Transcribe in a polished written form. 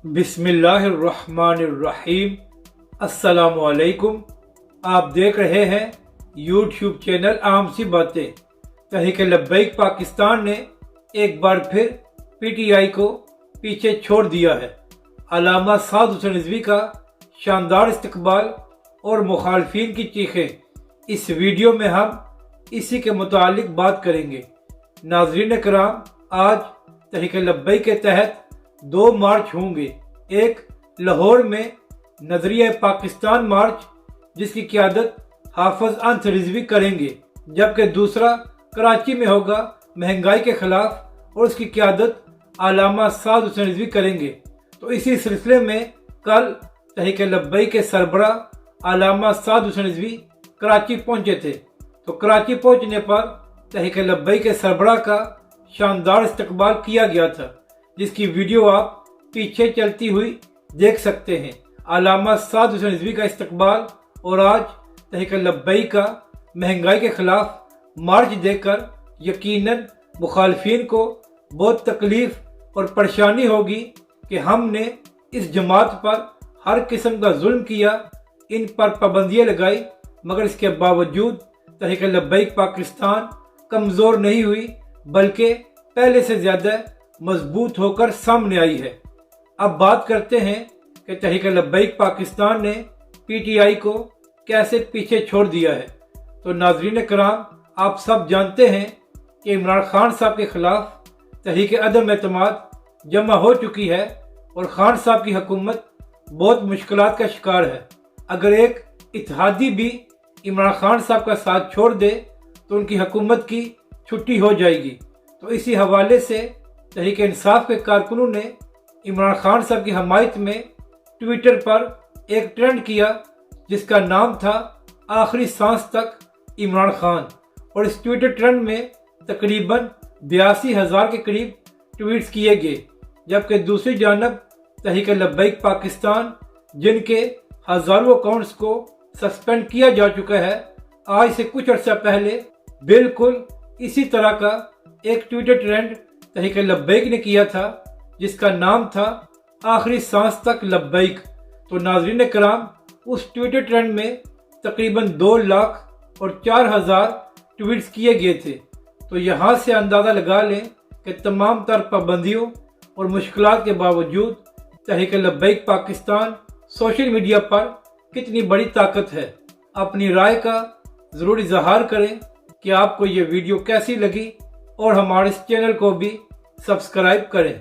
بسم اللہ الرحمن الرحیم۔ السلام علیکم۔ آپ دیکھ رہے ہیں یوٹیوب چینل عام سی باتیں۔ تحریک لبیک پاکستان نے ایک بار پھر پی ٹی آئی کو پیچھے چھوڑ دیا ہے۔ علامہ سعد حسین رضوی کا شاندار استقبال اور مخالفین کی چیخیں، اس ویڈیو میں ہم اسی کے متعلق بات کریں گے۔ ناظرین کرام، آج تحریک لبیک کے تحت 2 مارچ ہوں گے۔ ایک لاہور میں نظریہ پاکستان مارچ، جس کی قیادت حافظ انس رضوی کریں گے، جبکہ دوسرا کراچی میں ہوگا مہنگائی کے خلاف، اور اس کی قیادت علامہ سعد حسین رضوی کریں گے۔ تو اسی سلسلے میں کل تحریک لبیک کے سربراہ علامہ سعد حسین رضوی کراچی پہنچے تھے۔ تو کراچی پہنچنے پر تحریک لبیک کے سربراہ کا شاندار استقبال کیا گیا تھا، جس کی ویڈیو آپ پیچھے چلتی ہوئی دیکھ سکتے ہیں۔ علامہ سعد حسین رضوی کا استقبال اور آج تحریک لبیک کا مہنگائی کے خلاف مارچ دیکھ کر یقیناً مخالفین کو بہت تکلیف اور پریشانی ہوگی کہ ہم نے اس جماعت پر ہر قسم کا ظلم کیا، ان پر پابندیاں لگائی، مگر اس کے باوجود تحریک لبیک پاکستان کمزور نہیں ہوئی، بلکہ پہلے سے زیادہ مضبوط ہو کر سامنے آئی ہے۔ اب بات کرتے ہیں کہ تحریک لبیک پاکستان نے پی ٹی آئی کو کیسے پیچھے چھوڑ دیا ہے۔ تو ناظرین کرام، آپ سب جانتے ہیں کہ عمران خان صاحب کے خلاف تحریک عدم اعتماد جمع ہو چکی ہے، اور خان صاحب کی حکومت بہت مشکلات کا شکار ہے۔ اگر ایک اتحادی بھی عمران خان صاحب کا ساتھ چھوڑ دے تو ان کی حکومت کی چھٹی ہو جائے گی۔ تو اسی حوالے سے تحریک انصاف کے کارکنوں نے عمران خان صاحب کی حمایت میں ٹویٹر پر ایک ٹرینڈ کیا، جس کا نام تھا آخری سانس تک عمران خان، اور اس ٹویٹر ٹرینڈ میں تقریباً 82,000 کے قریب ٹویٹس کیے گئے، جبکہ دوسری جانب تحریک لبیک پاکستان، جن کے ہزاروں اکاؤنٹس کو سسپینڈ کیا جا چکا ہے، آج سے کچھ عرصہ پہلے بالکل اسی طرح کا ایک ٹویٹر ٹرینڈ تحریک لبیک نے کیا تھا، جس کا نام تھا آخری سانس تک لبیک۔ تو ناظرین کرام، اس ٹویٹر ٹرینڈ میں تقریباً 2,04,000 ٹویٹس کیے گئے تھے۔ تو یہاں سے اندازہ لگا لیں کہ تمام تر پابندیوں اور مشکلات کے باوجود تحریک لبیک پاکستان سوشل میڈیا پر کتنی بڑی طاقت ہے۔ اپنی رائے کا ضرور اظہار کریں کہ آپ کو یہ ویڈیو کیسی لگی، اور ہمارے اس چینل کو بھی سبسکرائب کریں۔